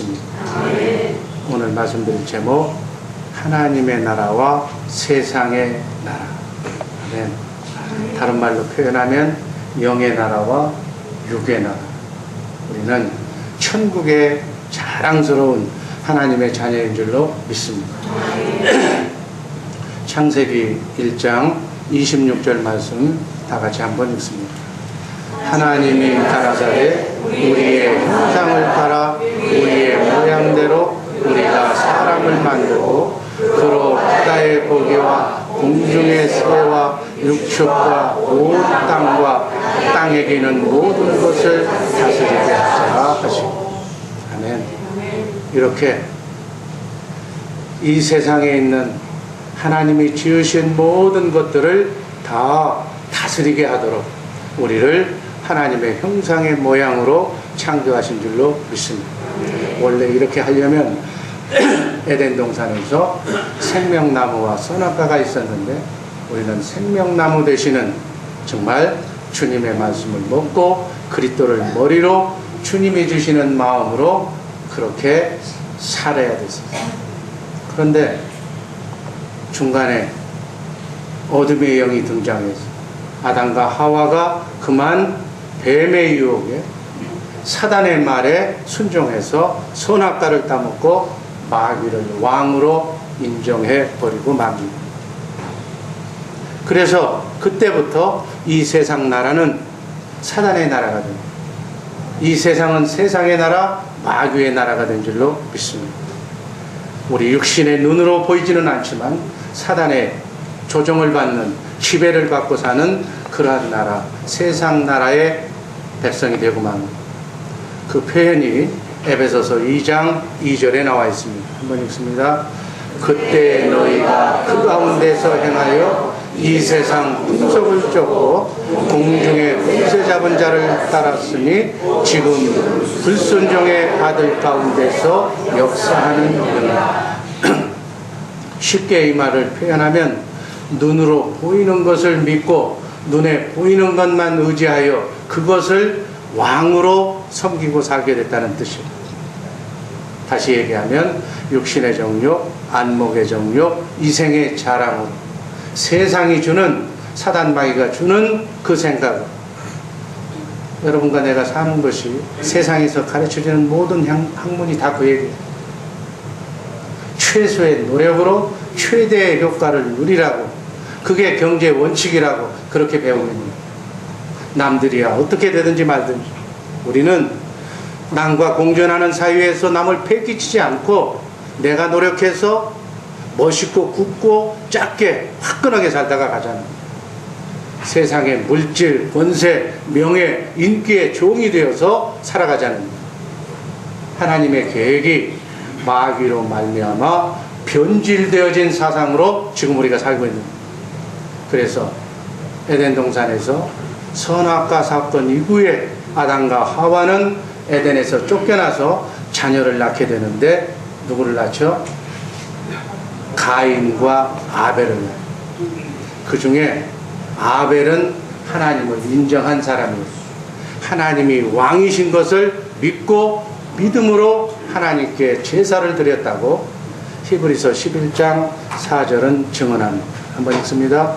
믿습니다. 오늘 말씀드릴 제목, 하나님의 나라와 세상의 나라. 아멘. 다른 말로 표현하면 영의 나라와 육의 나라. 우리는 천국의 자랑스러운 하나님의 자녀인 줄로 믿습니다. 창세기 1장 26절 말씀 다 같이 한번 읽습니다. 하나님이 가라사대 우리의 형상을 따라 우리의 모양대로 우리가 사람을 만들고 그로 바다의 고기와 공중의 새와 육축과 온 땅과 땅에 기는 모든 것을 다스리게 하자 하시고. 아멘. 이렇게 이 세상에 있는 하나님이 지으신 모든 것들을 다 다스리게 하도록 우리를 하나님의 형상의 모양으로 창조하신 줄로 믿습니다. 원래 이렇게 하려면 에덴 동산에서 생명나무와 선악과가 있었는데 우리는 생명나무 되시는 정말 주님의 말씀을 먹고 그리스도를 머리로 주님이 주시는 마음으로 그렇게 살아야 됐습니다. 그런데 중간에 어둠의 영이 등장해서 아담과 하와가 그만 뱀의 유혹에 사단의 말에 순종해서 선악과를 따먹고 마귀를 왕으로 인정해 버리고 맙니다. 그래서 그때부터 이 세상 나라는 사단의 나라가 됩니다. 이 세상은 세상의 나라, 마귀의 나라가 된 줄로 믿습니다. 우리 육신의 눈으로 보이지는 않지만 사단의 조종을 받는 지배를 받고 사는 그러한 나라, 세상 나라의 백성이 되고 맙니다. 그 표현이 에베소서 2장 2절에 나와 있습니다. 한번 읽습니다. 그때 너희가 그 가운데서 행하여 이 세상 분석을 쫓고 공중의 권세 잡은 자를 따랐으니 지금 불순종의 아들 가운데서 역사하는 이라. 쉽게 이 말을 표현하면 눈으로 보이는 것을 믿고 눈에 보이는 것만 의지하여 그것을 왕으로 섬기고 살게 됐다는 뜻입니다. 다시 얘기하면 육신의 정욕, 안목의 정욕, 이생의 자랑으로 세상이 주는, 사단 마귀가 주는 그 생각으로 여러분과 내가 사는 것이 세상에서 가르쳐주는 모든 학문이 다 그 얘기예요. 최소의 노력으로 최대의 효과를 누리라고, 그게 경제 원칙이라고 그렇게 배우는 남들이야 어떻게 되든지 말든지 우리는 남과 공존하는 사회에서 남을 패기치지 않고 내가 노력해서 멋있고 굳고 작게 화끈하게 살다가 가잖아요. 세상의 물질, 권세, 명예, 인기의 종이 되어서 살아가자는 하나님의 계획이 마귀로 말미암아 변질되어진 사상으로 지금 우리가 살고 있는 거예요. 그래서 에덴 동산에서 선악과 사건 이후에 아담과 하와는 에덴에서 쫓겨나서 자녀를 낳게 되는데 누구를 낳죠? 가인과 아벨을 낳아요. 그 중에 아벨은 하나님을 인정한 사람이에요. 하나님이 왕이신 것을 믿고 믿음으로 하나님께 제사를 드렸다고 히브리서 11장 4절은 증언합니다. 한번 읽습니다.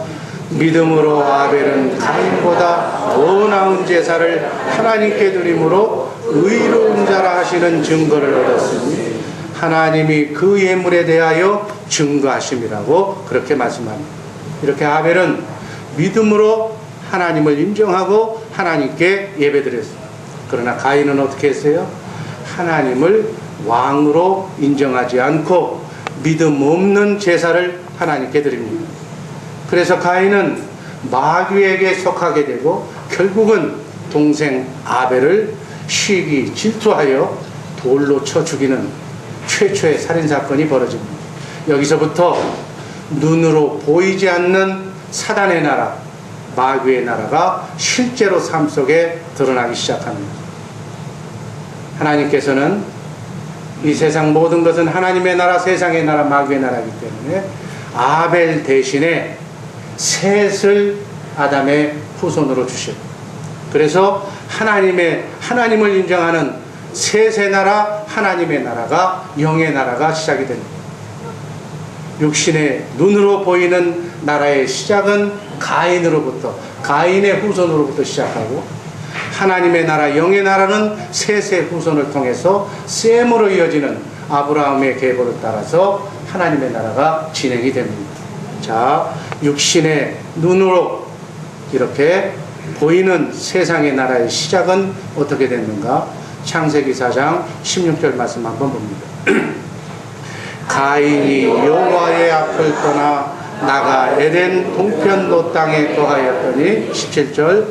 믿음으로 아벨은 가인보다 더 나은 제사를 하나님께 드림으로 의로운 자라 하시는 증거를 얻었으니 하나님이 그 예물에 대하여 증거하심이라고 그렇게 말씀합니다. 이렇게 아벨은 믿음으로 하나님을 인정하고 하나님께 예배드렸습니다. 그러나 가인은 어떻게 했어요? 하나님을 왕으로 인정하지 않고 믿음 없는 제사를 하나님께 드립니다. 그래서 가인은 마귀에게 속하게 되고 결국은 동생 아벨을 시기 질투하여 돌로 쳐 죽이는 최초의 살인사건이 벌어집니다. 여기서부터 눈으로 보이지 않는 사단의 나라, 마귀의 나라가 실제로 삶 속에 드러나기 시작합니다. 하나님께서는 이 세상 모든 것은 하나님의 나라, 세상의 나라, 마귀의 나라이기 때문에 아벨 대신에 셋을 아담의 후손으로 주시고, 그래서 하나님을 인정하는 셋의 나라, 하나님의 나라가, 영의 나라가 시작이 됩니다. 육신의 눈으로 보이는 나라의 시작은 가인으로부터, 가인의 후손으로부터 시작하고, 하나님의 나라, 영의 나라는 셋의 후손을 통해서 셈으로 이어지는 아브라함의 계보를 따라서 하나님의 나라가 진행이 됩니다. 자, 육신의 눈으로 이렇게 보이는 세상의 나라의 시작은 어떻게 됐는가? 창세기 4장 16절 말씀 한번 봅니다. 가인이 여호와의 앞을 떠나 나가 에덴 동편도 땅에 거하였더니 17절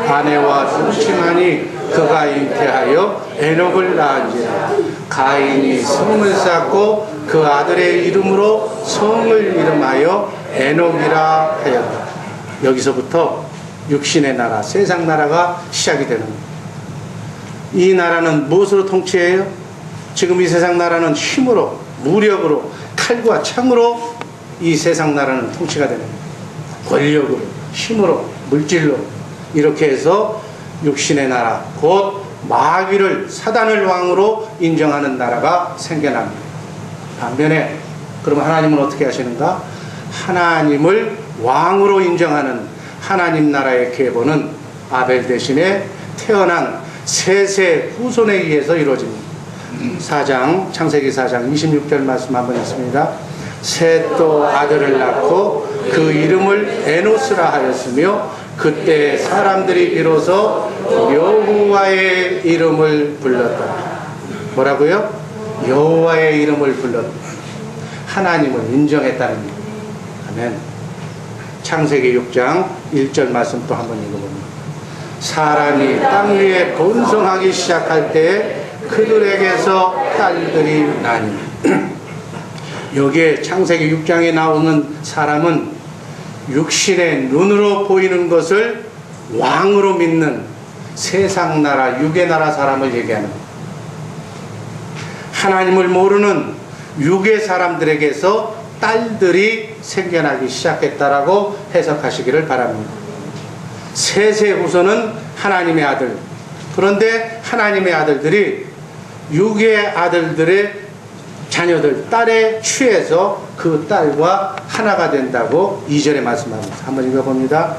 아내와 동침하니 그가 잉태하여 에녹을 낳은지라. 가인이 성을 쌓고 그 아들의 이름으로 성을 이름하여 에녹이라 하였다. 여기서부터 육신의 나라, 세상 나라가 시작이 되는 거예요. 이 나라는 무엇으로 통치해요? 지금 이 세상 나라는 힘으로, 무력으로, 칼과 창으로 이 세상 나라는 통치가 되는 거예요. 권력으로, 힘으로, 물질로 이렇게 해서 육신의 나라, 곧 마귀를, 사단을 왕으로 인정하는 나라가 생겨납니다. 반면에 그러면 하나님은 어떻게 하시는가? 하나님을 왕으로 인정하는 하나님 나라의 계보는 아벨 대신에 태어난 셋의 후손에 의해서 이루어집니다. 창세기 4장 26절 말씀 한번 읽습니다. 셋도 아들을 낳고 그 이름을 에노스라 하였으며 그때 사람들이 비로소 여호와의 이름을 불렀다. 뭐라고요? 여호와의 이름을 불렀다. 하나님을 인정했다는 겁니다. 아멘. 창세기 6장 1절 말씀 또 한번 읽어봅니다. 사람이 땅 위에 번성하기 시작할 때 그들에게서 딸들이 나니. 여기에 창세기 6장에 나오는 사람은 육신의 눈으로 보이는 것을 왕으로 믿는 세상 나라, 육의 나라 사람을 얘기하는 거예요. 하나님을 모르는 육의 사람들에게서 딸들이 생겨나기 시작했다라고 해석하시기를 바랍니다. 셋의 후손은 하나님의 아들. 그런데 하나님의 아들들이 육의 아들들의 자녀들, 딸에 취해서 그 딸과 하나가 된다고 2절에 말씀합니다. 한번 읽어봅니다.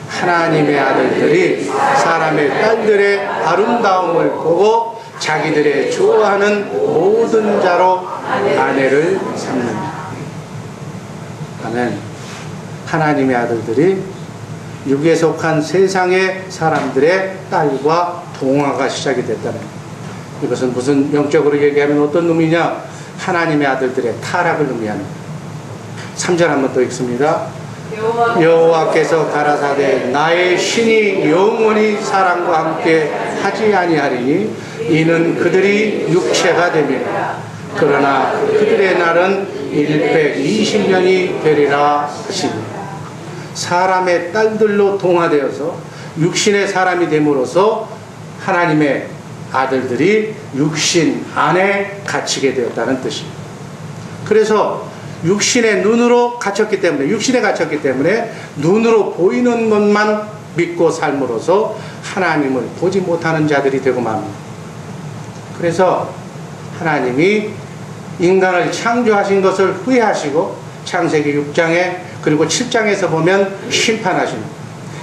하나님의 아들들이 사람의 딸들의 아름다움을 보고 자기들의 좋아하는 모든 자로 아내를 삼는다. 아멘. 하나님의 아들들이 육에 속한 세상의 사람들의 딸과 동화가 시작이 됐다는 거예요. 이것은 무슨 영적으로 얘기하면 어떤 놈이냐? 하나님의 아들들의 타락을 의미하는 거예요. 3절 한번 또 읽습니다. 여호와께서 가라사대 나의 신이 영원히 사람과 함께 하지 아니하리니 이는 그들이 육체가 됨이라. 그러나 그들의 날은 120년이 되리라 하시니. 사람의 딸들로 동화되어서 육신의 사람이 됨으로써 하나님의 아들들이 육신 안에 갇히게 되었다는 뜻입니다. 그래서 육신의 눈으로 갇혔기 때문에, 육신에 갇혔기 때문에 눈으로 보이는 것만 믿고 삶으로써 하나님을 보지 못하는 자들이 되고 맙니다. 그래서 하나님이 인간을 창조하신 것을 후회하시고 창세기 6장에 그리고 7장에서 보면 심판하시는,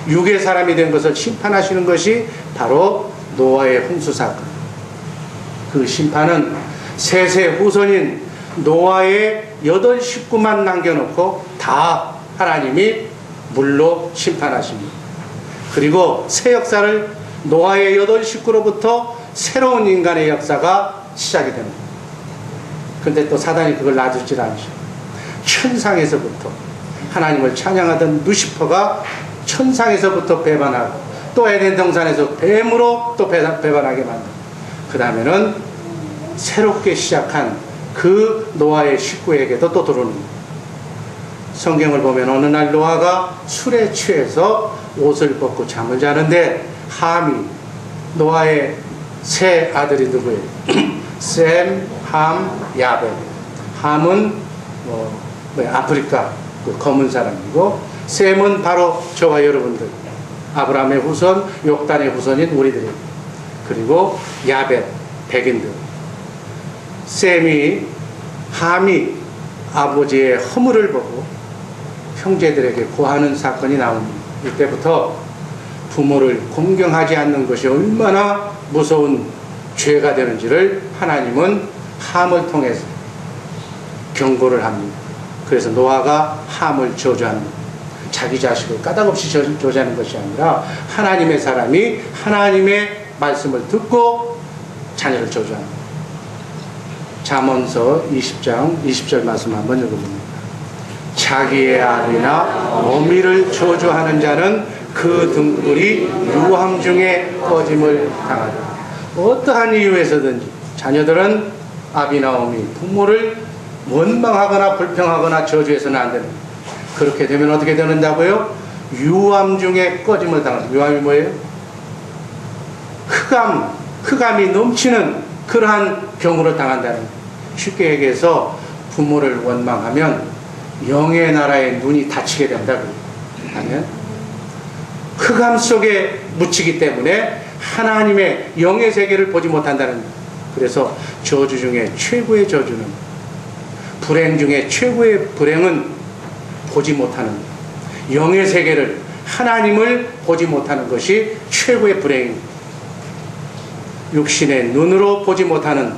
육의 사람이 된 것을 심판하시는 것이 바로 노아의 홍수 사건. 그 심판은 셋의 후손인 노아의 8 식구만 남겨놓고 다 하나님이 물로 심판하십니다. 그리고 새 역사를 노아의 8 식구로부터 새로운 인간의 역사가 시작이 됩니다. 그런데 또 사단이 그걸 놔두질 않으셔. 천상에서부터 하나님을 찬양하던 루시퍼가 천상에서부터 배반하고 또 에덴 동산에서 뱀으로 또 배반하게 만든. 그 다음에는 새롭게 시작한 그 노아의 식구에게도 또 들어오는 거예요. 성경을 보면 어느 날 노아가 술에 취해서 옷을 벗고 잠을 자는데 함이, 노아의 세 아들이 누구예요? 셈, 함, 야벳. 함은 아프리카 그 검은 사람이고, 셈은 바로 저와 여러분들, 아브라함의 후손, 욕단의 후손인 우리들입니다. 그리고 야벳, 백인들. 함이 아버지의 허물을 보고 형제들에게 고하는 사건이 나옵니다. 이때부터 부모를 공경하지 않는 것이 얼마나 무서운 죄가 되는지를 하나님은 함을 통해서 경고를 합니다. 그래서 노아가 함을 저주합니다. 자기 자식을 까닭없이 저주하는 것이 아니라 하나님의 사람이 하나님의 말씀을 듣고 자녀를 저주합니다. 잠언서 20장 20절 말씀 한번 읽어봅니다. 자기의 아비나 어미를 저주하는 자는 그 등불이 유황 중에 꺼짐을 당하다. 어떠한 이유에서든지 자녀들은 아비나 어미, 부모를 원망하거나 불평하거나 저주해서는 안 됩니다. 그렇게 되면 어떻게 되는다고요? 유황 중에 꺼짐을 당한다. 유황이 뭐예요? 흑암이 넘치는 그러한 경우를 당한다는 거예요. 쉽게 얘기해서 부모를 원망하면 영의 나라의 눈이 닫히게 된다. 아니면 흑암 속에 묻히기 때문에 하나님의 영의 세계를 보지 못한다는 거예요. 그래서 저주 중에 최고의 저주는, 불행 중에 최고의 불행은 보지 못하는 거예요. 영의 세계를, 하나님을 보지 못하는 것이 최고의 불행입니다. 육신의 눈으로 보지 못하는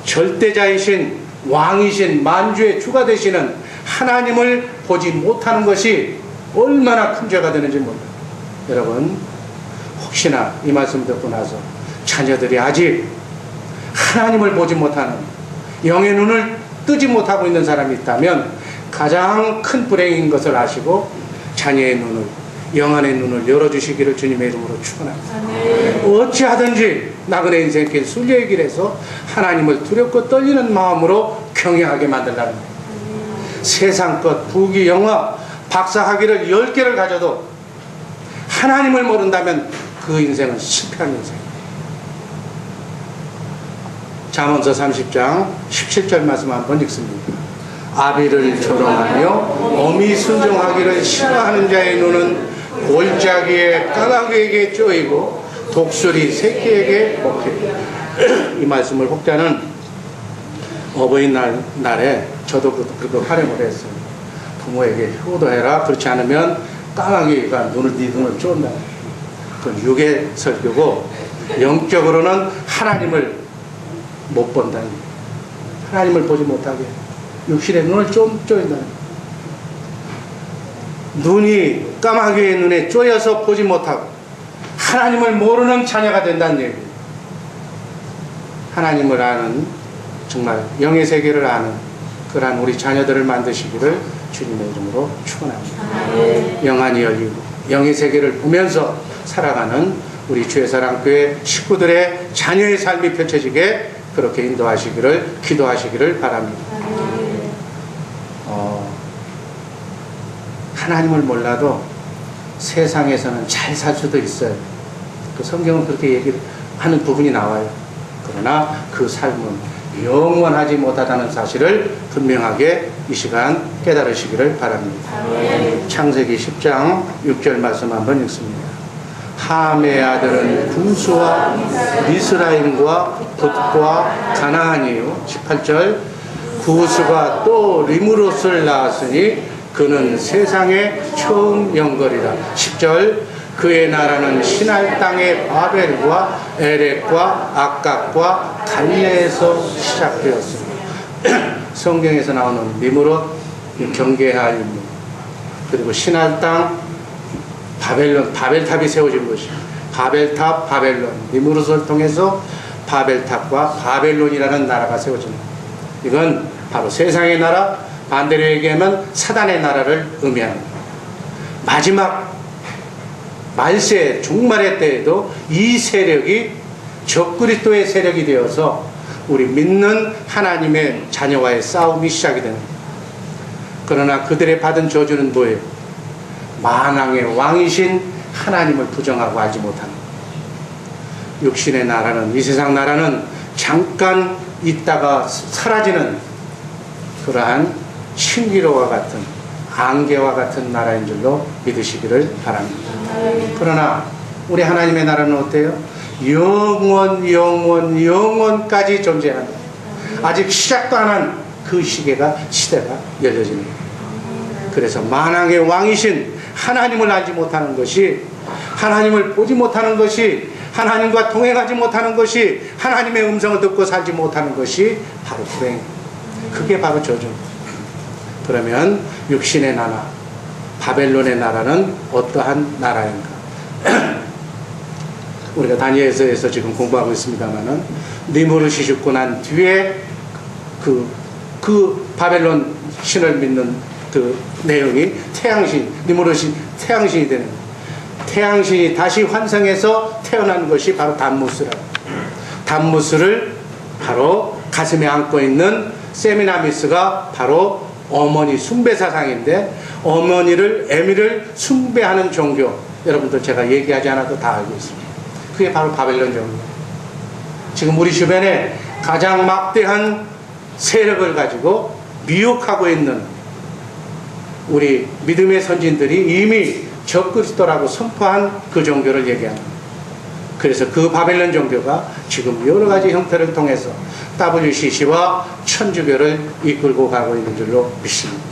절대자이신 왕이신 만주의 주가 되시는 하나님을 보지 못하는 것이 얼마나 큰 죄가 되는지 모릅니다. 여러분, 혹시나 이 말씀 듣고 나서 자녀들이 아직 하나님을 보지 못하는, 영의 눈을 뜨지 못하고 있는 사람이 있다면 가장 큰 불행인 것을 아시고 자녀의 눈을, 영안의 눈을 열어주시기를 주님의 이름으로 축원합니다. 어찌하든지 나그네 인생길 순례의 길에서 하나님을 두렵고 떨리는 마음으로 경영하게 만들라는 거예요. 세상 것, 부귀, 영화, 박사학위를 10개를 가져도 하나님을 모른다면 그 인생은 실패한 인생입니다. 잠언서 30장 17절 말씀 한번 읽습니다. 아비를 조롱하며 어미 순종하기를 싫어하는 자의 눈은 골짜기에 까마귀에게 쪼이고 독수리 새끼에게 먹히리라. 이 말씀을 혹자는 어버이날에 저도 그렇게 활용을 했어요. 부모에게 효도해라. 그렇지 않으면 까마귀가 네 눈을 쫓는다. 그건 육의 설교고 영적으로는 하나님을 못 본다는 거예요. 하나님을 보지 못하게 육신의 눈을 좀 쪼인다는 거예요. 눈이 까마귀의 눈에 쪼여서 보지 못하고 하나님을 모르는 자녀가 된다는 얘기예요. 하나님을 아는, 정말 영의 세계를 아는 그러한 우리 자녀들을 만드시기를 주님의 이름으로 축원합니다. 영안이 열리고 영의 세계를 보면서 살아가는 우리 주의사랑교회 식구들의 자녀의 삶이 펼쳐지게 그렇게 인도하시기를, 기도하시기를 바랍니다. 하나님을 몰라도 세상에서는 잘 살 수도 있어요. 그 성경은 그렇게 얘기하는 부분이 나와요. 그러나 그 삶은 영원하지 못하다는 사실을 분명하게 이 시간 깨달으시기를 바랍니다. 창세기 10장 6절 말씀 한번 읽습니다. 함의 아들은 구스와 미스라임과 붓과 가나안이요. 18절 구스가 또 리므롯을 낳았으니 그는 세상에 처음 영걸이다. 10절 그의 나라는 신할 땅의 바벨과 에렉과 악각과 갈레에서 시작되었습니다. 성경에서 나오는 니므롯, 경계할 인물, 그리고 신할 땅 바벨론, 바벨탑이 세워진 것이 바벨탑, 바벨론, 니므롯을 통해서 바벨탑과 바벨론이라는 나라가 세워집니다. 이건 바로 세상의 나라, 반대로 얘기하면 사단의 나라를 의미합니다. 마지막 말세 종말의 때에도 이 세력이 적그리스도의 세력이 되어서 우리 믿는 하나님의 자녀와의 싸움이 시작이 됩니다. 그러나 그들의 받은 저주는 뭐예요? 만왕의 왕이신 하나님을 부정하고 알지 못하는 거예요. 육신의 나라는, 이 세상 나라는 잠깐 있다가 사라지는 그러한 신기로와 같은, 안개와 같은 나라인 줄로 믿으시기를 바랍니다. 그러나 우리 하나님의 나라는 어때요? 영원까지 존재한다. 아직 시작도 안 한 그 시대가 열려지는 거예요. 그래서 만왕의 왕이신 하나님을 알지 못하는 것이, 하나님을 보지 못하는 것이, 하나님과 동행하지 못하는 것이, 하나님의 음성을 듣고 살지 못하는 것이 바로 불행. 그게 바로 저주입니다. 그러면 육신의 나라, 바벨론의 나라는 어떠한 나라인가? 우리가 다니엘서에서 지금 공부하고 있습니다만은, 니무르시 죽고 난 뒤에 그 바벨론 신을 믿는 그 내용이 태양신, 니무르시 태양신이 되는 거예요. 태양신이 다시 환생해서 태어난 것이 바로 담무스라고. 담무스를 바로 가슴에 안고 있는 세미나미스가 바로 어머니 숭배사상인데, 에미를 숭배하는 종교, 여러분들 제가 얘기하지 않아도 다 알고 있습니다. 그게 바로 바벨론 종교예요. 지금 우리 주변에 가장 막대한 세력을 가지고 미혹하고 있는 우리 믿음의 선진들이 이미 적그리스도라고 선포한 그 종교를 얘기합니다. 그래서 그 바벨론 종교가 지금 여러 가지 형태를 통해서 WCC와 천주교를 이끌고 가고 있는 줄로 믿습니다.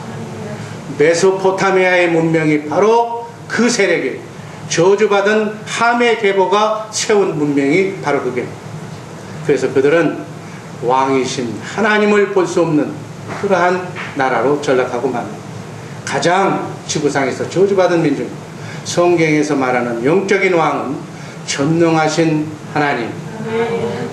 메소포타미아의 문명이 바로 그 세력이, 저주받은 함의 계보가 세운 문명이 바로 그게. 그래서 그들은 왕이신 하나님을 볼 수 없는 그러한 나라로 전락하고 맙니다. 가장 지구상에서 저주받은 민족, 성경에서 말하는 영적인 왕은 전능하신 하나님,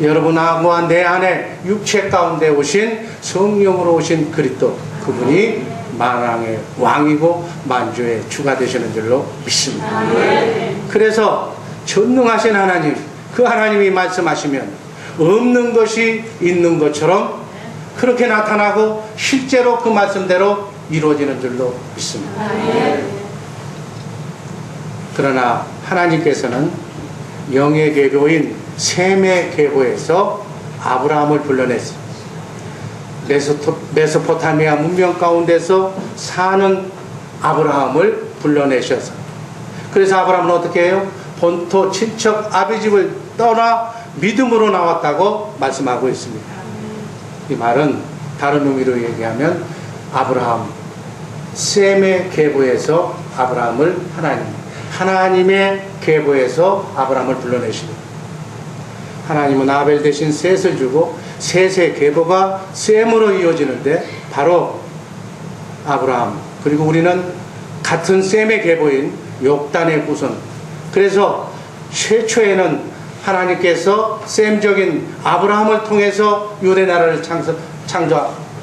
여러분과 내 안에 육체 가운데 오신 성령으로 오신 그리스도, 그분이 만왕의 왕이고 만주의 주가 되시는 줄로 믿습니다. 그래서 전능하신 하나님, 그 하나님이 말씀하시면 없는 것이 있는 것처럼 그렇게 나타나고 실제로 그 말씀대로 이루어지는 줄로 믿습니다. 그러나 하나님께서는 영의 계보인 셈의 계보에서 아브라함을 불러냈어요. 메소포타미아 문명 가운데서 사는 아브라함을 불러내셔서, 그래서 아브라함은 어떻게 해요? 본토 친척 아비 집을 떠나 믿음으로 나왔다고 말씀하고 있습니다. 이 말은 다른 의미로 얘기하면 아브라함, 셈의 계보에서 아브라함을 하나님의 계보에서 아브라함을 불러내시는, 하나님은 아벨 대신 셋을 주고 셋의 계보가 셈으로 이어지는데 바로 아브라함, 그리고 우리는 같은 셈의 계보인 욕단의 후손. 그래서 최초에는 하나님께서 셈적인 아브라함을 통해서 유대 나라를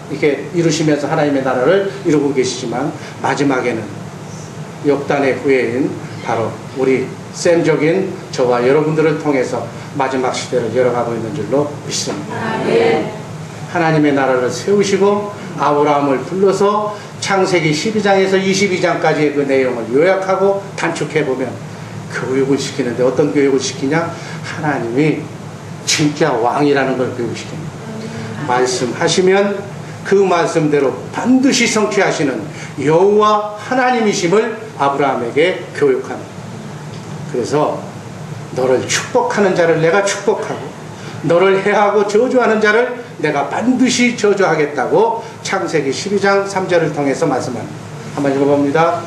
이렇게 이루시면서 하나님의 나라를 이루고 계시지만, 마지막에는 욕단의 후예인 바로 우리 셈적인 저와 여러분들을 통해서 마지막 시대를 열어가고 있는 줄로 믿습니다. 하나님의 나라를 세우시고 아브라함을 불러서 창세기 12장에서 22장까지의 그 내용을 요약하고 단축해보면 교육을 시키는데, 어떤 교육을 시키냐? 하나님이 진짜 왕이라는 걸 교육시킵니다. 말씀하시면 그 말씀대로 반드시 성취하시는 여호와 하나님이심을 아브라함에게 교육합니다. 그래서 너를 축복하는 자를 내가 축복하고 너를 해하고 저주하는 자를 내가 반드시 저주하겠다고 창세기 12장 3절을 통해서 말씀합니다. 한번 읽어봅니다.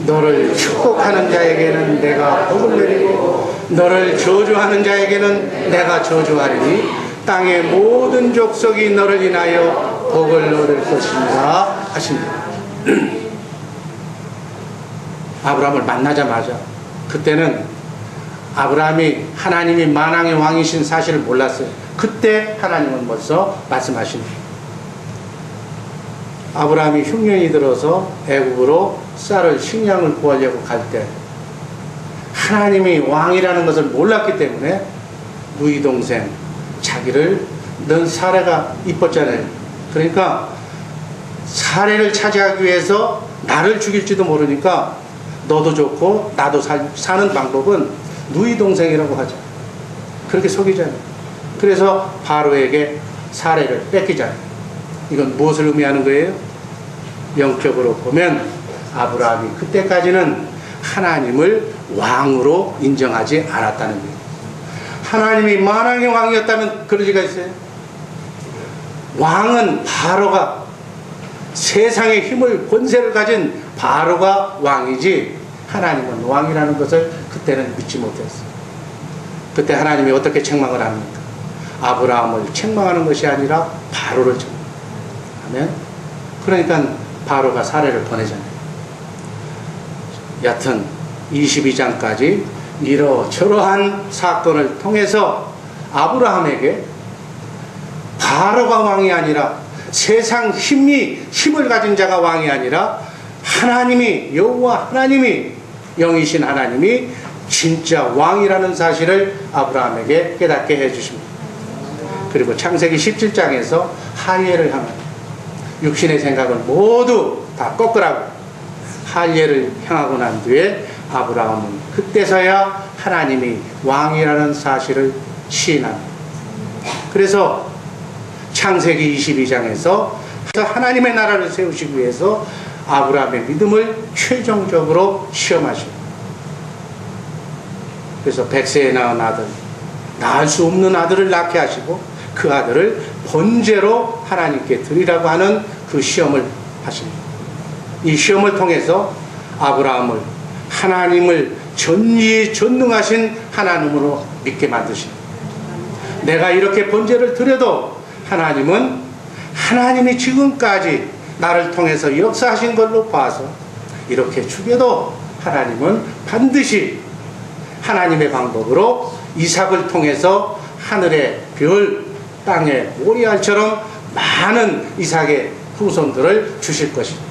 너를 축복하는 자에게는 내가 복을 내리고 너를 저주하는 자에게는 내가 저주하리니 땅의 모든 족속이 너를 인하여 복을 얻을 것이니라 하십니다. 아브라함을 만나자마자, 그때는 아브라함이 하나님이 만왕의 왕이신 사실을 몰랐어요. 그때 하나님은 벌써 말씀하십니다. 아브라함이 흉년이 들어서 애굽으로 쌀을 식량을 구하려고 갈 때 하나님이 왕이라는 것을 몰랐기 때문에 누이 동생 자기를, 넌 사례가 이뻤잖아요. 그러니까 사례를 차지하기 위해서 나를 죽일지도 모르니까 너도 좋고 나도 사는 방법은 누이 동생이라고 하자. 그렇게 속이잖아요. 그래서 바로에게 사례를 뺏기잖아요. 이건 무엇을 의미하는 거예요? 영적으로 보면 아브라함이 그때까지는 하나님을 왕으로 인정하지 않았다는 거예요. 하나님이 만왕의 왕이었다면 그럴 리가 있어요? 왕은 바로가, 세상의 힘을, 권세를 가진 바로가 왕이지 하나님은 왕이라는 것을 그때는 믿지 못했어요. 그때 하나님이 어떻게 책망을 합니까? 아브라함을 책망하는 것이 아니라 바로를 책망하면, 그러니까 바로가 사례를 보내잖아요. 여튼 22장까지 이러저러한 사건을 통해서 아브라함에게 바로가 왕이 아니라, 세상 힘을 가진 자가 왕이 아니라 하나님이, 여호와 하나님이, 영이신 하나님이 진짜 왕이라는 사실을 아브라함에게 깨닫게 해주십니다. 그리고 창세기 17장에서 할례를 하면 육신의 생각을 모두 다 꺾으라고 할례를 향하고 난 뒤에 아브라함은 그때서야 하나님이 왕이라는 사실을 시인합니다. 그래서 창세기 22장에서 하나님의 나라를 세우시기 위해서 아브라함의 믿음을 최종적으로 시험하십니다. 그래서 백세에 낳은 아들, 낳을 수 없는 아들을 낳게 하시고 그 아들을 번제로 하나님께 드리라고 하는 그 시험을 하십니다. 이 시험을 통해서 아브라함을 하나님을 전지전능하신 하나님으로 믿게 만드십니다. 내가 이렇게 번제를 드려도 하나님은, 하나님이 지금까지 나를 통해서 역사하신 걸로 봐서 이렇게 죽여도 하나님은 반드시 하나님의 방법으로 이삭을 통해서 하늘의 별, 땅의 모리알처럼 많은 이삭의 후손들을 주실 것입니다.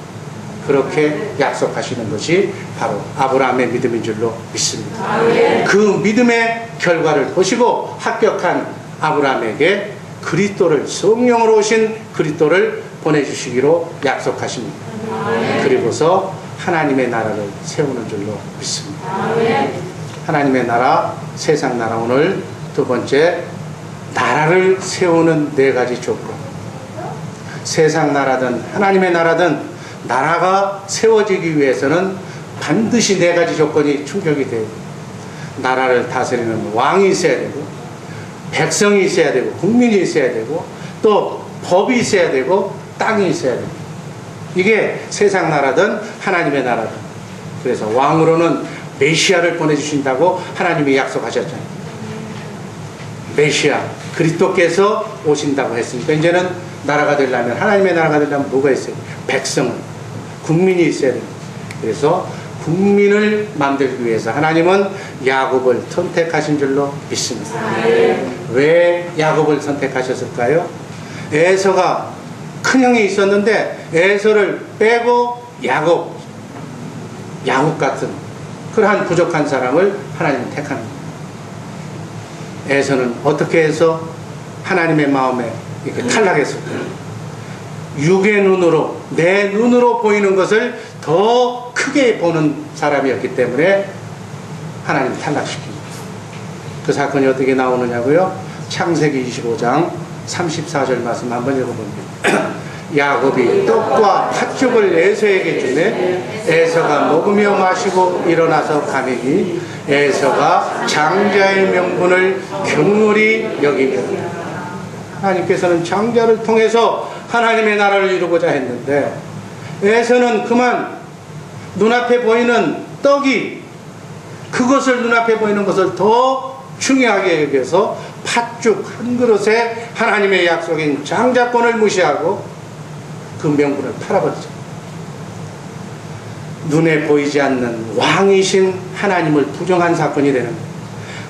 그렇게 약속하시는 것이 바로 아브라함의 믿음인 줄로 믿습니다. 그 믿음의 결과를 보시고 합격한 아브라함에게 그리스도를, 성령으로 오신 그리스도를 보내주시기로 약속하십니다. 그리고서 하나님의 나라를 세우는 줄로 믿습니다. 하나님의 나라, 세상 나라. 오늘 두 번째, 나라를 세우는 네 가지 조건. 세상 나라든 하나님의 나라든 나라가 세워지기 위해서는 반드시 네 가지 조건이 충족이 돼요. 나라를 다스리는 왕이 있어야 되고, 백성이 있어야 되고, 국민이 있어야 되고, 또 법이 있어야 되고, 땅이 있어야 되고. 이게 세상 나라든 하나님의 나라든. 그래서 왕으로는 메시아를 보내주신다고 하나님이 약속하셨잖아요. 메시아, 그리스도께서 오신다고 했으니까 이제는 나라가 되려면, 하나님의 나라가 되려면 뭐가 있어요? 백성은, 국민이 있어야 됩니다. 그래서 국민을 만들기 위해서 하나님은 야곱을 선택하신 줄로 믿습니다. 왜 야곱을 선택하셨을까요? 에서가 큰형이 있었는데 에서를 빼고 야곱 같은 그러한 부족한 사람을 하나님은 택합니다. 에서는 어떻게 해서 하나님의 마음에 이렇게 탈락했을까요? 육의 눈으로, 내 눈으로 보이는 것을 더 크게 보는 사람이었기 때문에 하나님이 탈락시킵니다. 그 사건이 어떻게 나오느냐고요? 창세기 25장 34절 말씀 한번 읽어봅니다. 야곱이 떡과 팥죽을 에서에게 주매 에서가 먹으며 마시고 일어나서 가매니 에서가 장자의 명분을 경홀히 여기며, 하나님께서는 장자를 통해서 하나님의 나라를 이루고자 했는데 에서는 그만 눈앞에 보이는 떡이, 그것을, 눈앞에 보이는 것을 더 중요하게 여겨서 팥죽 한 그릇에 하나님의 약속인 장자권을 무시하고 그 명분을 팔아버리죠. 눈에 보이지 않는 왕이신 하나님을 부정한 사건이 되는,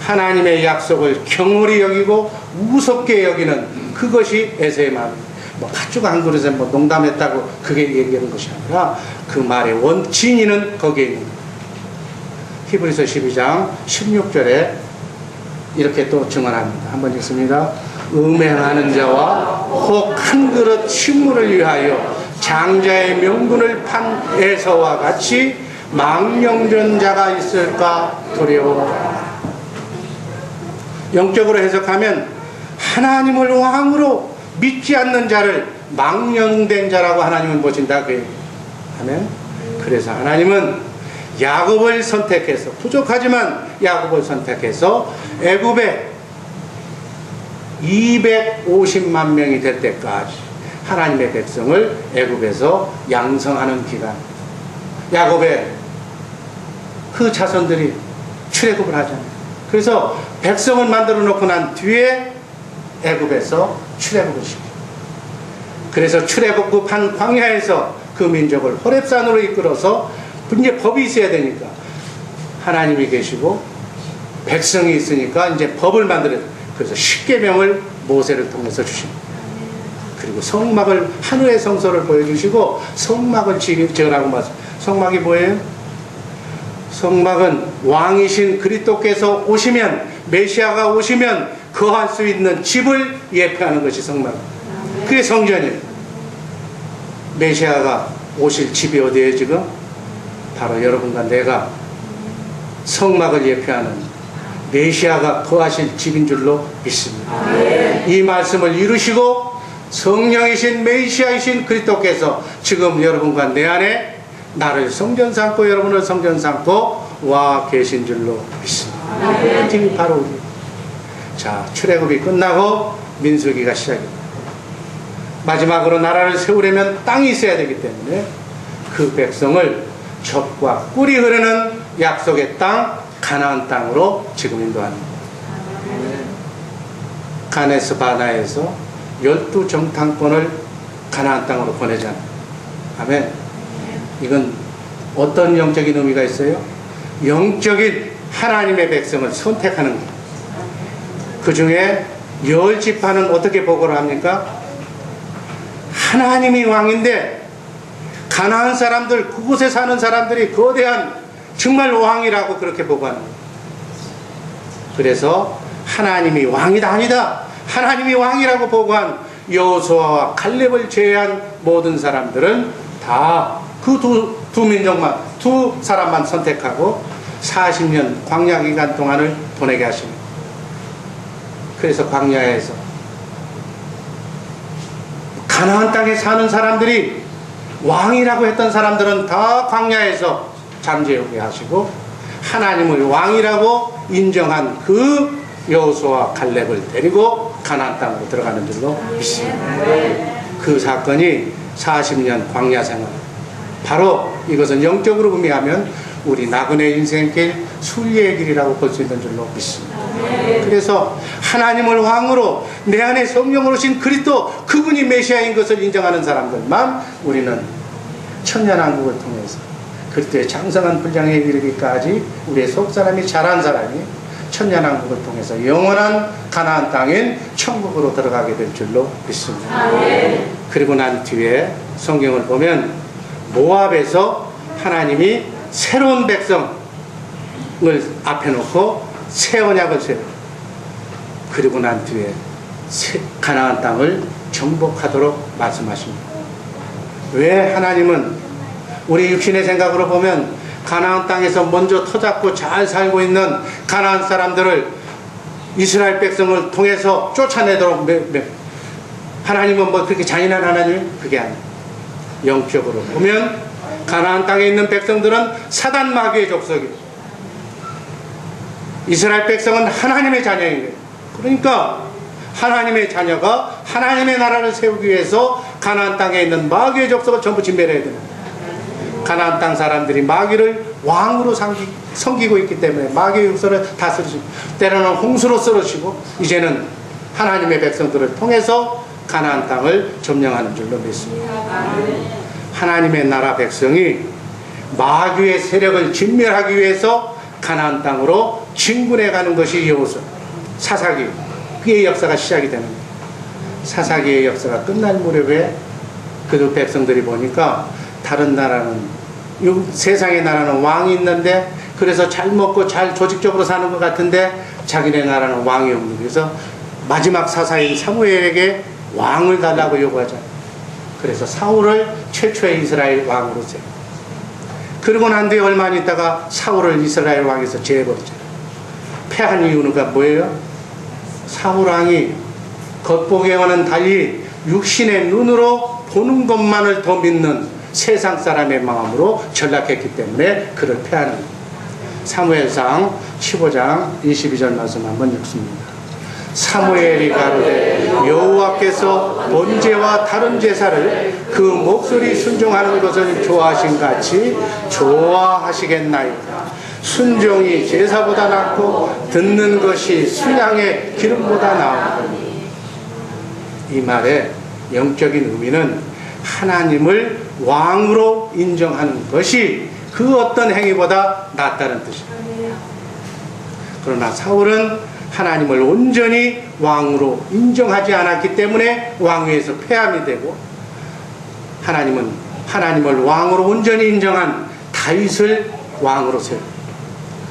하나님의 약속을 경홀히 여기고 우습게 여기는 그것이 에서의 마음입니다. 팥죽 한 그릇에 농담했다고 그게 얘기하는 것이 아니라 그 말의 원진이는 거기에 있는 거예요. 히브리서 12장 16절에 이렇게 또 증언합니다. 한번 읽습니다. 음행하는 자와 혹 한 그릇 식물을 위하여 장자의 명분을 판 에서와 같이 망령된 자가 있을까 두려워하라. 영적으로 해석하면 하나님을 왕으로 믿지 않는 자를 망령된 자라고 하나님은 보신다. 하면, 그래서 하나님은 야곱을 선택해서, 부족하지만 야곱을 선택해서 애굽에 250만 명이 될 때까지 하나님의 백성을 애굽에서 양성하는 기간. 야곱의 그 자손들이 출애굽을 하잖아요. 그래서 백성을 만들어 놓고 난 뒤에 애굽에서 출애굽을 시켜요. 그래서 출애굽한 광야에서 그 민족을 호렙산으로 이끌어서 이제 법이 있어야 되니까 하나님이 계시고 백성이 있으니까 이제 법을 만들어요. 그래서 십계명을 모세를 통해서 주십니다. 그리고 성막을 하늘의 성소를 보여주시고 성막을 지으라고 말씀. 성막이 뭐예요? 성막은 왕이신 그리스도께서 오시면, 메시아가 오시면 거할 수 있는 집을 예표하는 것이 성막. 그게 성전이에요. 메시아가 오실 집이 어디에요 지금? 바로 여러분과 내가 성막을 예표하는 메시아가 거하실 집인 줄로 믿습니다. 이 말씀을 이루시고 성령이신 메시아이신 그리스도께서 지금 여러분과 내 안에 나를 성전 삼고 여러분을 성전 삼고 와 계신 줄로 믿습니다. 그 집이 바로 우리. 자, 출애굽이 끝나고 민수기가 시작입니다. 마지막으로 나라를 세우려면 땅이 있어야 되기 때문에 그 백성을 젖과 꿀이 흐르는 약속의 땅 가나안 땅으로 지금 인도합니다. 가네스 바나에서 12정탐권을 가나안 땅으로 보내잖아요. 아멘. 이건 어떤 영적인 의미가 있어요? 영적인 하나님의 백성을 선택하는 거예요. 그 중에 10지파는 어떻게 보고를 합니까? 하나님이 왕인데 가나안 사람들, 그곳에 사는 사람들이 거대한 정말 왕이라고 그렇게 보고하는 거예요. 그래서 하나님이 왕이다 아니다, 하나님이 왕이라고 보고한 여호수아와 갈렙을 제외한 모든 사람들은 다 그 두 민족만, 두 사람만 선택하고 40년 광야 기간 동안을 보내게 하십니다. 그래서 광야에서 가나안 땅에 사는 사람들이 왕이라고 했던 사람들은 다 광야에서 잠재우게 하시고 하나님을 왕이라고 인정한 그 여호수아와 갈렙을 데리고 가나안 땅으로 들어가는 줄로 믿습니다. 그 사건이 40년 광야 생활. 바로 이것은 영적으로 의미하면 우리 나그네 인생길 순례의 길이라고 볼 수 있는 줄로 믿습니다. 그래서 하나님을 왕으로 내 안에 성령으로 오신 그리스도, 그분이 메시아인 것을 인정하는 사람들만 우리는 천년왕국을 통해서 그리스도의 장성한 분량에 이르기까지 우리의 속사람이 자란 사람이 천년왕국을 통해서 영원한 가나안 땅인 천국으로 들어가게 될 줄로 믿습니다. 그리고 난 뒤에 성경을 보면 모압에서 하나님이 새로운 백성을 앞에 놓고 새 언약을 세워요. 그리고 난 뒤에 가나안 땅을 정복하도록 말씀하십니다. 왜 하나님은 우리 육신의 생각으로 보면 가나안 땅에서 먼저 터잡고 잘 살고 있는 가나안 사람들을 이스라엘 백성을 통해서 쫓아내도록 하나님은 뭐 그렇게 잔인한 하나님? 그게 아니에요. 영적으로 보면 가나안 땅에 있는 백성들은 사단 마귀의 족속이에요. 이스라엘 백성은 하나님의 자녀인 거예요. 그러니까 하나님의 자녀가 하나님의 나라를 세우기 위해서 가나안 땅에 있는 마귀의 족속을 전부 진멸해야 됩니다. 가나안 땅 사람들이 마귀를 왕으로 섬기고 있기 때문에 마귀의 육설을 다스리시고 때로는 홍수로 쓰러지고 이제는 하나님의 백성들을 통해서 가나안 땅을 점령하는 줄로 믿습니다. 하나님의 나라 백성이 마귀의 세력을 진멸하기 위해서 가나안 땅으로 진군해 가는 것이 여호수아, 사사기, 그의 역사가 시작이 되는 거예요. 사사기의 역사가 끝날 무렵에 그 백성들이 보니까 다른 나라는, 세상의 나라는 왕이 있는데 그래서 잘 먹고 잘 조직적으로 사는 것 같은데 자기네 나라는 왕이 없는, 그래서 마지막 사사인 사무엘에게 왕을 달라고 요구하잖아요. 그래서 사울을 최초의 이스라엘 왕으로 세요. 그러고 난 뒤에 얼마 안 있다가 사울을 이스라엘 왕에서 제해버리잖아요. 패한 이유가 뭐예요? 사울 왕이 겉보기와는 달리 육신의 눈으로 보는 것만을 더 믿는 세상 사람의 마음으로 전락했기 때문에 그를 패하는 거예요. 사무엘상 15장 22절 말씀 한번 읽습니다. 사무엘이 가로되 여호와께서 번제와 다른 제사를 그 목소리 순종하는 것을 좋아하신 같이 좋아하시겠나이까. 순종이 제사보다 낫고 듣는 것이 수양의 기름보다 나으니. 이 말의 영적인 의미는 하나님을 왕으로 인정하는 것이 그 어떤 행위보다 낫다는 뜻입니다. 그러나 사울은 하나님을 온전히 왕으로 인정하지 않았기 때문에 왕위에서 폐함이 되고, 하나님은 하나님을 왕으로 온전히 인정한 다윗을 왕으로 세워요.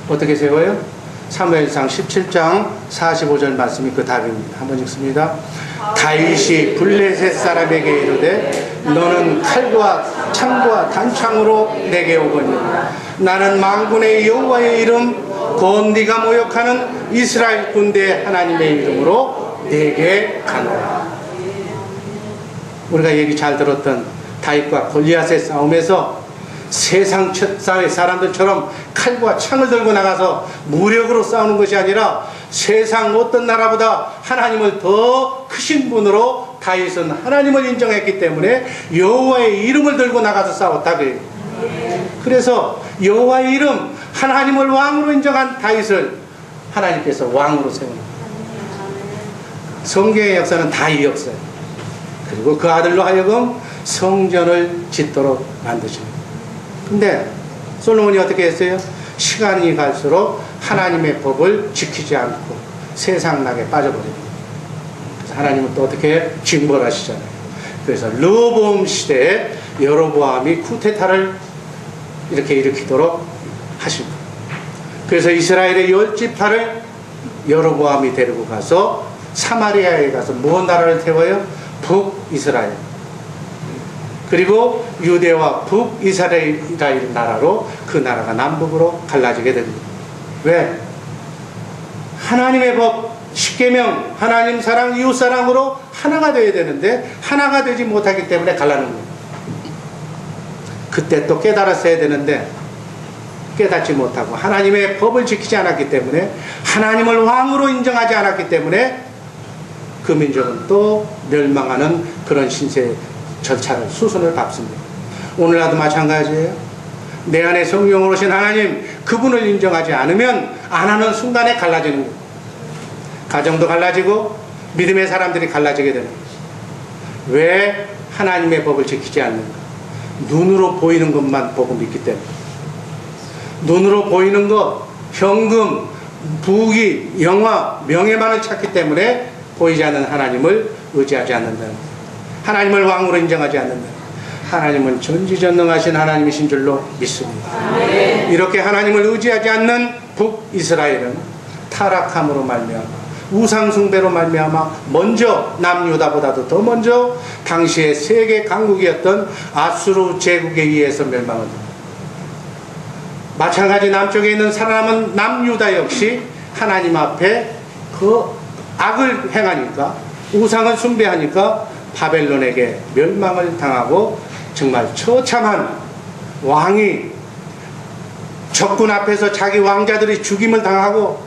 어떻게 세워요? 사무엘상 17장 45절 말씀이 그 답입니다. 한번 읽습니다. 다윗이 블레셋 사람에게 이르되 너는 칼과 창과 단창으로 내게 오거니 나는 만군의 여호와의 이름 곧 네가 모욕하는 이스라엘 군대 하나님의 이름으로 내게 가노라. 우리가 얘기 잘 들었던 다윗과 골리앗의 싸움에서 세상 사람들처럼 칼과 창을 들고 나가서 무력으로 싸우는 것이 아니라 세상 어떤 나라보다 하나님을 더 크신 분으로 다윗은 하나님을 인정했기 때문에 여호와의 이름을 들고 나가서 싸웠다 그래요. 그래서 여호와의 이름, 하나님을 왕으로 인정한 다윗을 하나님께서 왕으로 세웁니다. 성경의 역사는 다 이 역사예요. 그리고 그 아들로 하여금 성전을 짓도록 만드십니다. 근데 솔로몬이 어떻게 했어요? 시간이 갈수록 하나님의 법을 지키지 않고 세상나게 빠져버립니다. 그래서 하나님은 또 어떻게 징벌하시잖아요. 그래서 르호보암 시대에 여로보암이 쿠데타를 이렇게 일으키도록 하십니다. 그래서 이스라엘의 10지파를 여로보암이 데리고 가서 사마리아에 가서 무슨 나라를 세워요? 북이스라엘. 그리고 유대와 북이스라엘 나라로 그 나라가 남북으로 갈라지게 됩니다. 왜? 하나님의 법 10계명 하나님 사랑 이웃 사랑으로 하나가 되어야 되는데 하나가 되지 못하기 때문에 갈라는 거예요. 그때 또 깨달았어야 되는데 깨닫지 못하고 하나님의 법을 지키지 않았기 때문에, 하나님을 왕으로 인정하지 않았기 때문에 그 민족은 또 멸망하는 그런 신세 절차를, 수순을 밟습니다. 오늘날도 마찬가지예요. 내 안에 성령으로 오신 하나님, 그분을 인정하지 않으면 안 하는 순간에 갈라지는 거예요. 가정도 갈라지고 믿음의 사람들이 갈라지게 되는 거예요. 왜? 하나님의 법을 지키지 않는가? 눈으로 보이는 것만 보고 믿기 때문에. 눈으로 보이는 것, 현금, 부귀, 영화, 명예만을 찾기 때문에 보이지 않는 하나님을 의지하지 않는다는 거예요. 하나님을 왕으로 인정하지 않는다. 하나님은 전지전능하신 하나님이신 줄로 믿습니다. 이렇게 하나님을 의지하지 않는 북이스라엘은 타락함으로 말미암아, 우상숭배로 말미암아 먼저 남유다보다도 더 먼저 당시의 세계 강국이었던 아수르 제국에 의해서 멸망합니다. 마찬가지 남쪽에 있는 살아남은 남유다 역시 하나님 앞에 그 악을 행하니까, 우상을 숭배하니까 바벨론에게 멸망을 당하고 정말 처참한 왕이 적군 앞에서 자기 왕자들이 죽임을 당하고,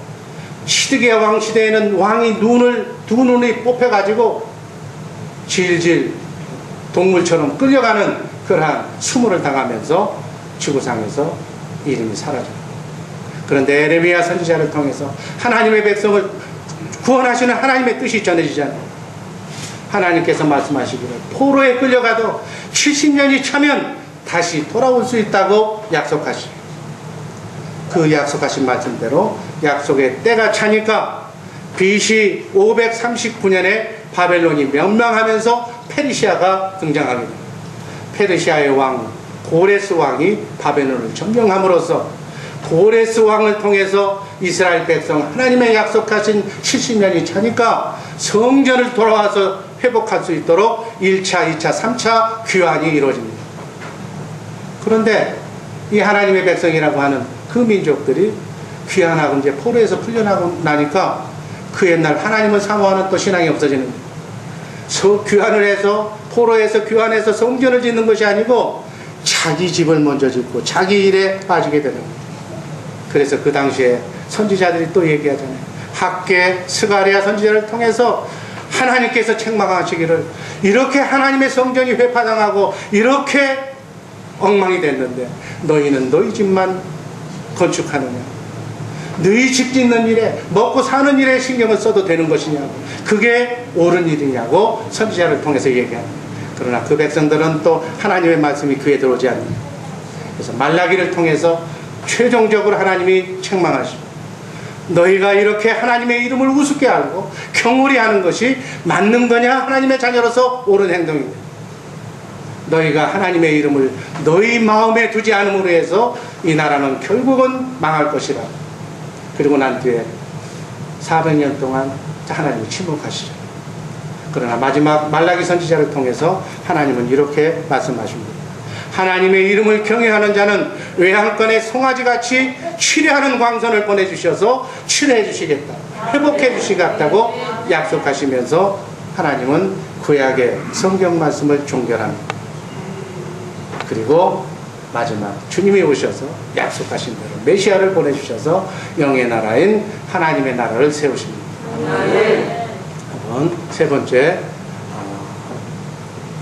시드기야 왕 시대에는 왕이 두 눈이 뽑혀가지고 질질 동물처럼 끌려가는 그러한 수모를 당하면서 지구상에서 이름이 사라져요. 그런데 에레미야 선지자를 통해서 하나님의 백성을 구원하시는 하나님의 뜻이 전해지잖아요. 하나님께서 말씀하시기를 포로에 끌려가도 70년이 차면 다시 돌아올 수 있다고 약속하시고, 그 약속하신 말씀대로 약속의 때가 차니까 BC 539년에 바벨론이 멸망하면서 페르시아가 등장하게 됩니다. 페르시아의 왕 고레스 왕이 바벨론을 점령함으로써 고레스 왕을 통해서 이스라엘 백성 하나님의 약속하신 70년이 차니까 성전을 돌아와서 회복할 수 있도록 1차, 2차, 3차 귀환이 이루어집니다. 그런데 이 하나님의 백성이라고 하는 그 민족들이 귀환하고 이제 포로에서 풀려나고 나니까 그 옛날 하나님을 사모하는 또 신앙이 없어지는 거예요. 귀환을 해서, 포로에서 귀환해서 성전을 짓는 것이 아니고 자기 집을 먼저 짓고 자기 일에 빠지게 되는 거예요. 그래서 그 당시에 선지자들이 또 얘기하잖아요. 학계 스가랴 선지자를 통해서 하나님께서 책망하시기를, 이렇게 하나님의 성전이 회파당하고 이렇게 엉망이 됐는데 너희는 너희 집만 건축하느냐, 너희 집 짓는 일에, 먹고 사는 일에 신경을 써도 되는 것이냐고, 그게 옳은 일이냐고 선지자를 통해서 얘기합니다. 그러나 그 백성들은 또 하나님의 말씀이 귀에 들어오지 않습니다. 그래서 말라기를 통해서 최종적으로 하나님이 책망하시고, 너희가 이렇게 하나님의 이름을 우습게 알고 경홀히 하는 것이 맞는 거냐? 하나님의 자녀로서 옳은 행동이냐? 너희가 하나님의 이름을 너희 마음에 두지 않음으로 해서 이 나라는 결국은 망할 것이라. 그리고 난 뒤에 400년 동안 하나님이 침묵하시죠. 그러나 마지막 말라기 선지자를 통해서 하나님은 이렇게 말씀하십니다. 하나님의 이름을 경외하는 자는 외양간에 송아지같이 치료하는 광선을 보내주셔서 치료해 주시겠다, 회복해 주시겠다고 약속하시면서 하나님은 구약의 성경 말씀을 종결합니다. 그리고 마지막 주님이 오셔서 약속하신 대로 메시아를 보내주셔서 영의 나라인 하나님의 나라를 세우십니다. 한번 세 번째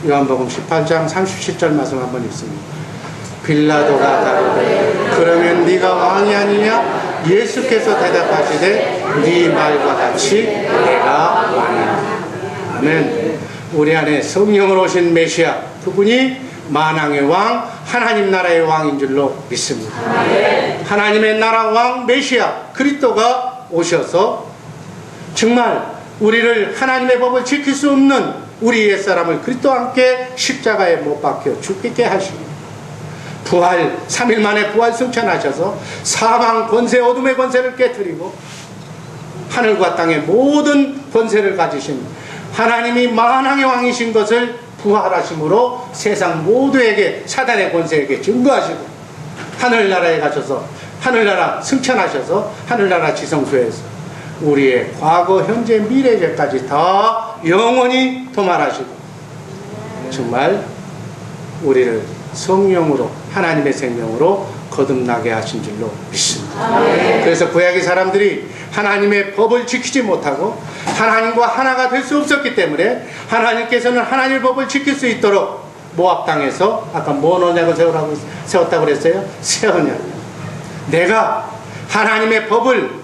요한복음 18장 37절 말씀 한번 읽습니다. 빌라도가 가로되 그러면 네가 왕이 아니냐? 예수께서 대답하시되 네 말과 같이 내가 왕이다. 아멘. 우리 안에 성령으로 오신 메시아, 그분이 만왕의 왕, 하나님 나라의 왕인 줄로 믿습니다. 하나님의 나라 왕 메시아 그리스도가 오셔서 정말 우리를 하나님의 법을 지킬 수 없는 우리 옛사람을 그리스도와 함께 십자가에 못 박혀 죽게 하시고, 부활 3일 만에 부활 승천하셔서 사망 권세, 어둠의 권세를 깨뜨리고 하늘과 땅의 모든 권세를 가지신 하나님이 만왕의 왕이신 것을 부활하심으로 세상 모두에게, 사단의 권세에게 증거하시고, 하늘나라에 가셔서 하늘나라 승천하셔서 하늘나라 지성소에서 우리의 과거, 현재, 미래 죄까지 다 영원히 도말하시고 정말 우리를 성령으로, 하나님의 생명으로 거듭나게 하신 줄로 믿습니다. 그래서 구약의 사람들이 하나님의 법을 지키지 못하고 하나님과 하나가 될 수 없었기 때문에 하나님께서는 하나님의 법을 지킬 수 있도록 모압 땅에서 아까 뭔 언약을 세웠다고 그랬어요? 새 언약. 내가 하나님의 법을,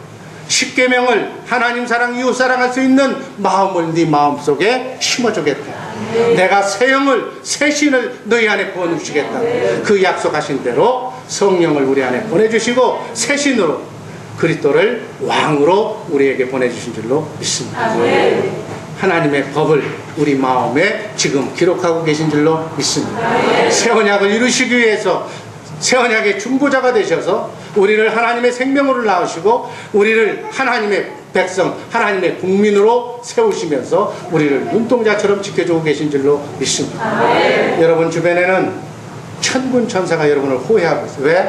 십계명을, 하나님 사랑, 이웃 사랑할 수 있는 마음을 네 마음속에 심어주겠다. 내가 새 영을, 새 신을 너희 안에 부어주시겠다. 그 약속하신 대로 성령을 우리 안에 보내주시고 새 신으로 그리스도를 왕으로 우리에게 보내주신 줄로 믿습니다. 하나님의 법을 우리 마음에 지금 기록하고 계신 줄로 믿습니다. 새 언약을 이루시기 위해서 새 언약의 중보자가 되셔서 우리를 하나님의 생명으로 낳으시고 우리를 하나님의 백성, 하나님의 국민으로 세우시면서 우리를 눈동자처럼 지켜주고 계신 줄로 믿습니다. 여러분 주변에는 천군 천사가 여러분을 호해하고 있어요. 왜?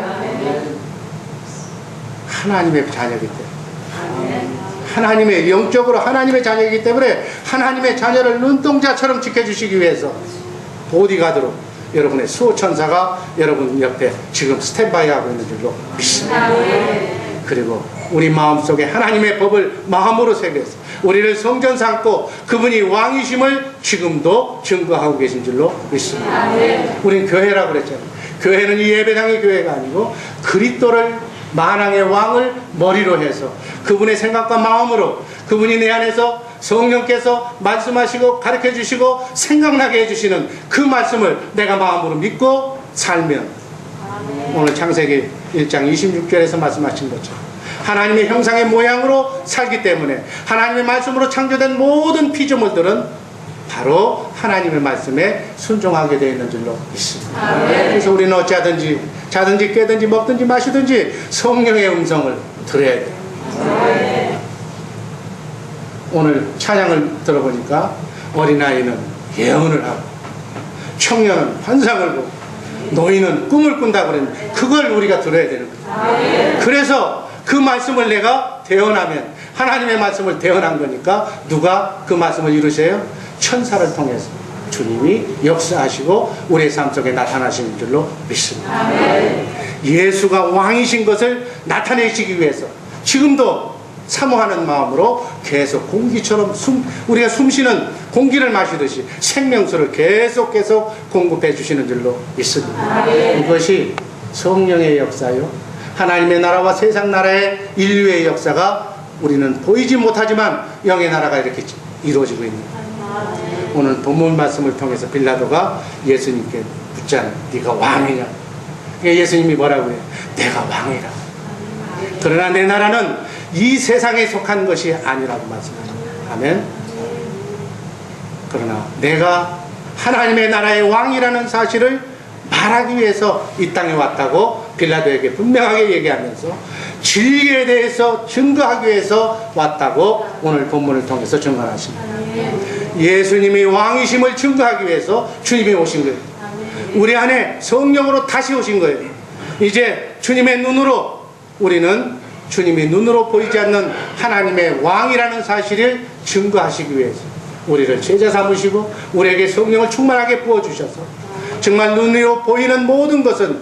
하나님의 자녀이기 때문에. 하나님의, 영적으로 하나님의 자녀이기 때문에 하나님의 자녀를 눈동자처럼 지켜주시기 위해서 보디가드로 여러분의 수호천사가 여러분 옆에 지금 스탠바이 하고 있는 줄로 믿습니다. 그리고 우리 마음속에 하나님의 법을 마음으로 새겨서 우리를 성전 삼고 그분이 왕이심을 지금도 증거하고 계신 줄로 믿습니다. 우린 교회라고 그랬잖아요. 교회는 이 예배당의 교회가 아니고 그리스도를, 만왕의 왕을 머리로 해서 그분의 생각과 마음으로, 그분이 내 안에서 성령께서 말씀하시고 가르쳐 주시고 생각나게 해주시는 그 말씀을 내가 마음으로 믿고 살면, 오늘 창세기 1장 26절에서 말씀하신 것처럼 하나님의 형상의 모양으로 살기 때문에 하나님의 말씀으로 창조된 모든 피조물들은 바로 하나님의 말씀에 순종하게 되어 있는 줄로 믿습니다. 그래서 우리는 어찌하든지 자든지 깨든지 먹든지 마시든지 성령의 음성을 들어야 돼요. 오늘 찬양을 들어보니까 어린아이는 예언을 하고 청년은 환상을 보고 노인은 꿈을 꾼다고 그랬는데 그걸 우리가 들어야 되는 거예요. 그래서 그 말씀을 내가 대언하면 하나님의 말씀을 대언한 거니까 누가 그 말씀을 이루세요? 천사를 통해서 주님이 역사하시고 우리의 삶 속에 나타나시는 줄로 믿습니다. 예수가 왕이신 것을 나타내시기 위해서 지금도 사모하는 마음으로 계속 공기처럼 우리가 숨쉬는 공기를 마시듯이 생명수를 계속 공급해 주시는 줄로 믿습니다. 이것이 성령의 역사요, 하나님의 나라와 세상 나라의 인류의 역사가 우리는 보이지 못하지만 영의 나라가 이렇게 이루어지고 있는 거예요. 오늘 본문 말씀을 통해서 빌라도가 예수님께 묻잖아요. 네가 왕이냐? 예수님이 뭐라고 해요? 내가 왕이라. 그러나 내 나라는 이 세상에 속한 것이 아니라고 말씀합니다. 아멘. 그러나 내가 하나님의 나라의 왕이라는 사실을 말하기 위해서 이 땅에 왔다고 빌라도에게 분명하게 얘기하면서 진리에 대해서 증거하기 위해서 왔다고 오늘 본문을 통해서 증언하십니다. 예수님이 왕이심을 증거하기 위해서 주님이 오신 거예요. 우리 안에 성령으로 다시 오신 거예요. 이제 주님의 눈으로 우리는 주님이 눈으로 보이지 않는 하나님의 왕이라는 사실을 증거하시기 위해서 우리를 제자 삼으시고 우리에게 성령을 충만하게 부어주셔서 정말 눈으로 보이는 모든 것은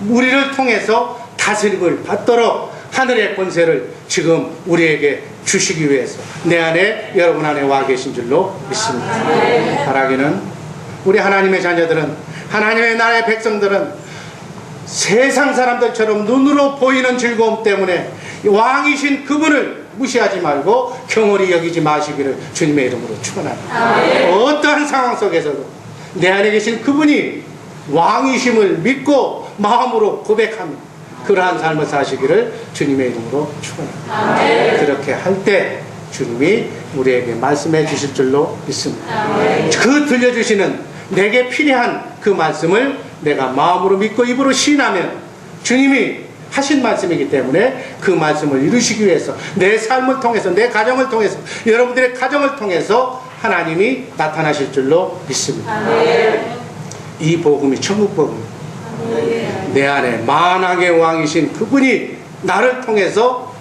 우리를 통해서 다스림을 받도록 하늘의 권세를 지금 우리에게 주시기 위해서 내 안에, 여러분 안에 와 계신 줄로 믿습니다. 바라기는 우리 하나님의 자녀들은, 하나님의 나라의 백성들은 세상 사람들처럼 눈으로 보이는 즐거움 때문에 왕이신 그분을 무시하지 말고 경홀히 여기지 마시기를 주님의 이름으로 축원합니다. 어떠한 상황 속에서도 내 안에 계신 그분이 왕이심을 믿고 마음으로 고백하며 그러한 삶을 사시기를 주님의 이름으로 축원합니다. 그렇게 할 때 주님이 우리에게 말씀해 주실 줄로 믿습니다. 그 들려주시는 내게 필요한 그 말씀을 내가 마음으로 믿고 입으로 시인하면 주님이 하신 말씀이기 때문에 그 말씀을 이루시기 위해서 내 삶을 통해서, 내 가정을 통해서, 여러분들의 가정을 통해서 하나님이 나타나실 줄로 믿습니다. 이 복음이 천국 복음, 내 안에 만왕의 왕이신 그분이 나를 통해서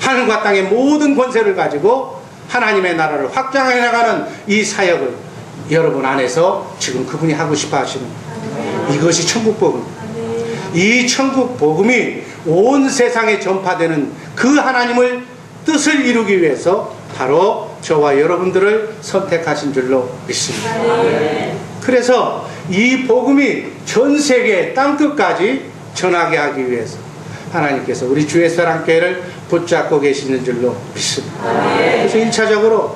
하늘과 땅의 모든 권세를 가지고 하나님의 나라를 확장해 나가는 이 사역을 여러분 안에서 지금 그분이 하고 싶어 하시는, 이것이 천국 복음. 이 천국 복음이 온 세상에 전파되는 그 하나님을 뜻을 이루기 위해서 바로 저와 여러분들을 선택하신 줄로 믿습니다. 그래서 이 복음이 전 세계 땅끝까지 전하게 하기 위해서 하나님께서 우리 주의 사랑교회를 붙잡고 계시는 줄로 믿습니다. 그래서 1차적으로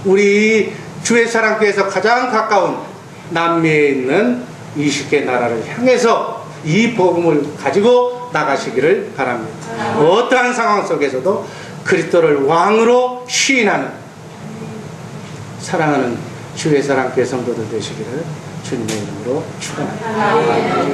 우리 주의 사랑교회에서 가장 가까운 남미에 있는 20개 나라를 향해서 이 복음을 가지고 나가시기를 바랍니다. 어떠한 상황 속에서도 그리스도를 왕으로 시인하는, 사랑하는 주의 사랑교회 성도들 되시기를 주님의 이름으로 축원합니다.